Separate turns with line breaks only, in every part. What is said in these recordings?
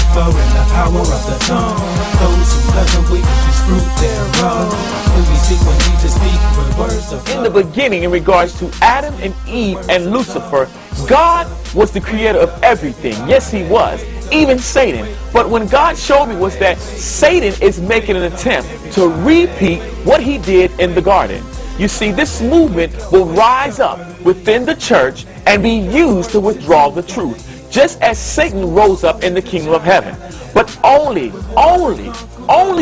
Lucifer and the power of the tongue. Those who doesn't witness fruit thereof will be sick when Jesus speaks with words of love.
In the beginning, in regards to Adam and Eve and Lucifer, God was the creator of everything. Yes, he was. Even Satan. But when God showed me was that Satan is making an attempt to repeat what he did in the garden. You see, this movement will rise up within the church and be used to withdraw the truth, just as Satan rose up in the kingdom of heaven. But only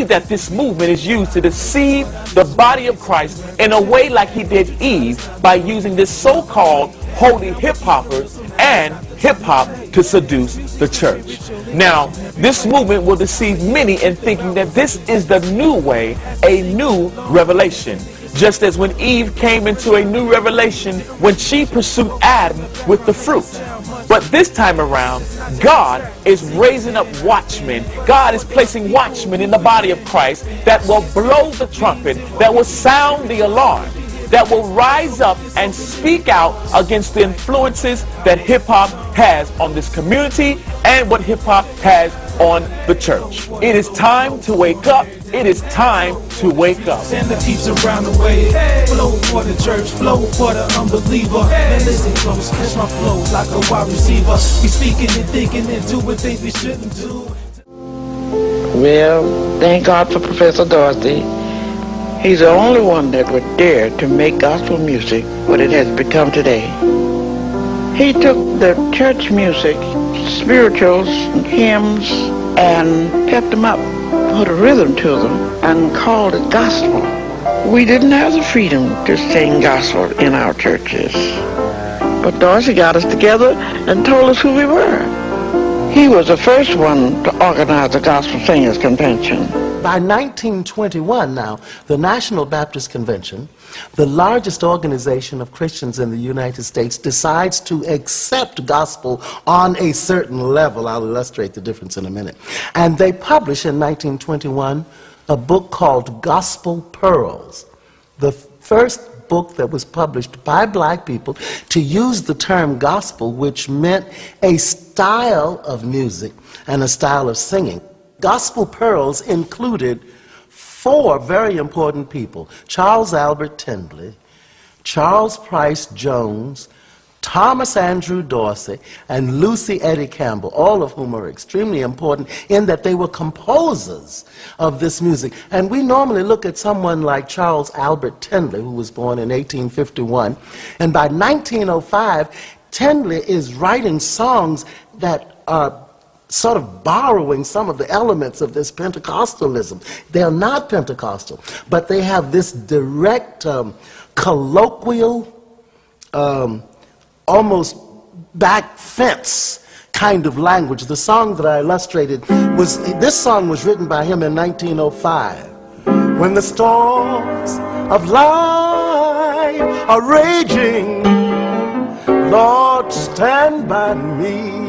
that this movement is used to deceive the body of Christ in a way like he did Eve, by using this so-called holy hip-hoppers and hip-hop to seduce the church. Now, this movement will deceive many in thinking that this is the new way, a new revelation. Just as when Eve came into a new revelation when she pursued Adam with the fruit. But this time around, God is raising up watchmen. God is placing watchmen in the body of Christ that will blow the trumpet, that will sound the alarm, that will rise up and speak out against the influences that hip-hop has on this community and what hip-hop has on the church. It is time to wake up. It is time to wake up.
Send the peeps around the way. Flow for the church, flow for the unbeliever. And listen close, catch my flow like a wide receiver. We speaking and thinking and doing things we shouldn't do.
Well, thank God for Professor Dorsey. He's the only one that would dare to make gospel music what it has become today. He took the church music, spirituals, hymns, and kept them up, put a rhythm to them, and called it gospel. We didn't have the freedom to sing gospel in our churches. But Dorsey got us together and told us who we were. He was the first one to organize the Gospel Singers Convention.
By 1921 now, the National Baptist Convention, the largest organization of Christians in the United States, decides to accept gospel on a certain level. I'll illustrate the difference in a minute. And they publish in 1921 a book called Gospel Pearls, the first book that was published by black people to use the term gospel, which meant a style of music and a style of singing. Gospel Pearls included 4 very important people: Charles Albert Tindley, Charles Price Jones, Thomas Andrew Dorsey, and Lucy Eddy Campbell, all of whom are extremely important in that they were composers of this music. And we normally look at someone like Charles Albert Tindley, who was born in 1851, and by 1905, Tindley is writing songs that are sort of borrowing some of the elements of this Pentecostalism. They're not Pentecostal, but they have this direct, colloquial, almost back fence kind of language. The song that I illustrated this song was written by him in 1905. When the storms of life are raging, Lord, stand by me.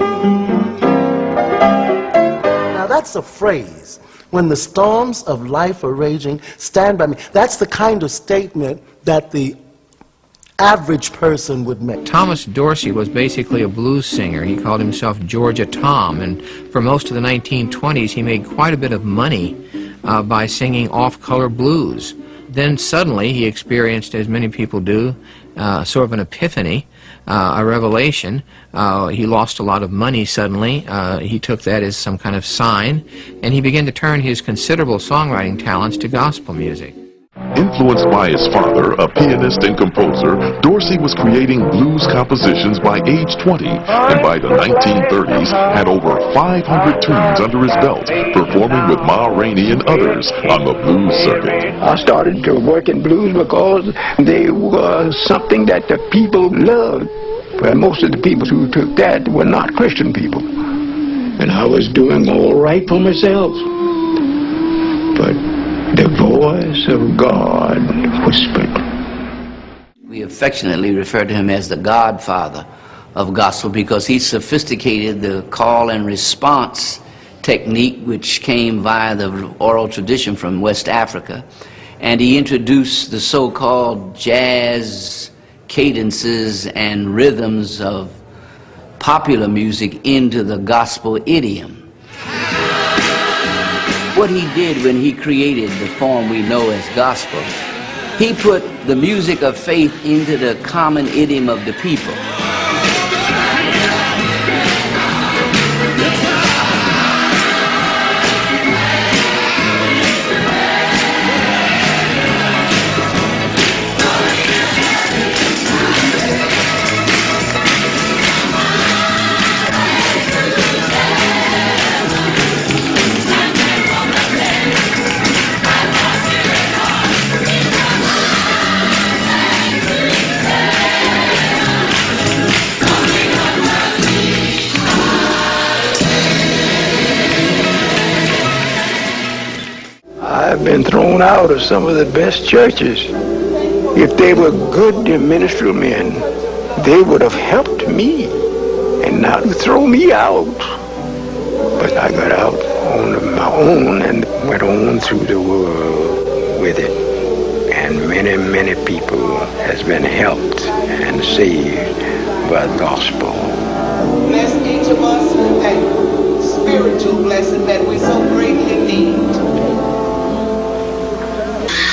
Now that's a phrase. When the storms of life are raging, stand by me. That's the kind of statement that the average person would make.
Thomas Dorsey was basically a blues singer. He called himself Georgia Tom, and for most of the 1920s he made quite a bit of money by singing off-color blues. Then suddenly he experienced, as many people do, sort of an epiphany, a revelation. He lost a lot of money suddenly. He took that as some kind of sign, and he began to turn his considerable songwriting talents to gospel music.
Influenced by his father, a pianist and composer, Dorsey was creating blues compositions by age 20, and by the 1930s had over 500 tunes under his belt, performing with Ma Rainey and others on the blues circuit.
I started to work in blues because they were something that the people loved. Well, most of the people who took that were not Christian people. And I was doing all right for myself. But the voice of God whispered.
We affectionately refer to him as the godfather of gospel because he sophisticated the call and response technique which came via the oral tradition from West Africa, and he introduced the so-called jazz cadences and rhythms of popular music into the gospel idiom. what he did when he created the form we know as gospel, he put the music of faith into the common idiom of the people.
I've been thrown out of some of the best churches. If they were good ministerial men, they would have helped me and not throw me out. But I got out on my own and went on through the world with it. And many, many people has been helped and saved by the gospel.
Bless each of us with a spiritual blessing that we so greatly need.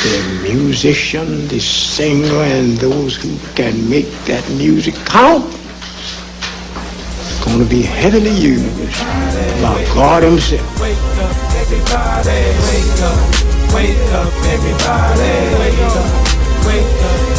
The musician, the singer, and those who can make that music count going to be heavily used by God himself.
Wake up, everybody. Wake up, everybody. Wake up,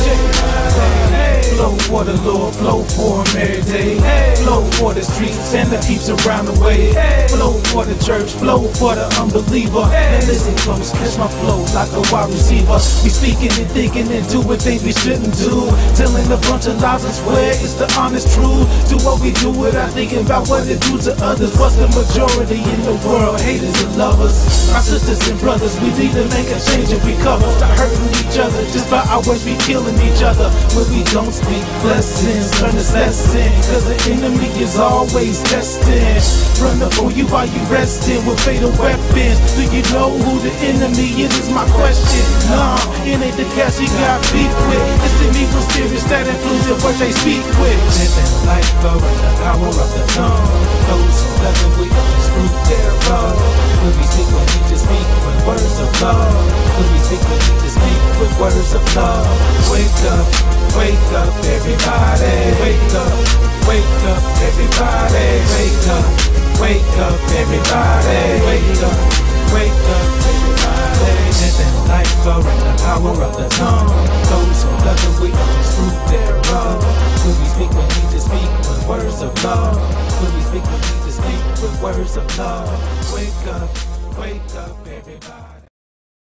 everybody. Flow for the Lord, flow for him every day. Flow for the streets and the peeps around the way. Flow for the church, flow for the unbeliever. And listen close, catch my flow like a wide receiver. We speaking and thinking and doing things we shouldn't do. Telling a bunch of lies and swear it's the honest truth. Do what we do without thinking about what it do to others. What's the majority in the world? Haters and lovers. My sisters and brothers, we need to make a change and recover. Stop hurting each other just by our words, we killing each other. When we don't speak blessings, learn this lesson, cause the enemy is always testing. Run up on you while you resting with fatal weapons. Do you know who the enemy is my question. Nah, it ain't the guys you got beef with. It's the evil spirits that influence what they speak with. Living life over the power of the tongue. Those who love it, we always root their love. When we speak, we need to speak with words of love. When we speak, we need to speak with words of love. Wake up, everybody. Wake up, everybody. Wake up, everybody. Wake up, everybody. Living life around the power of the tongue. Those who love it, we always fruit thereof. When we speak, we need to speak with words of love. When we speak, we need to speak with words of love. Wake up, everybody.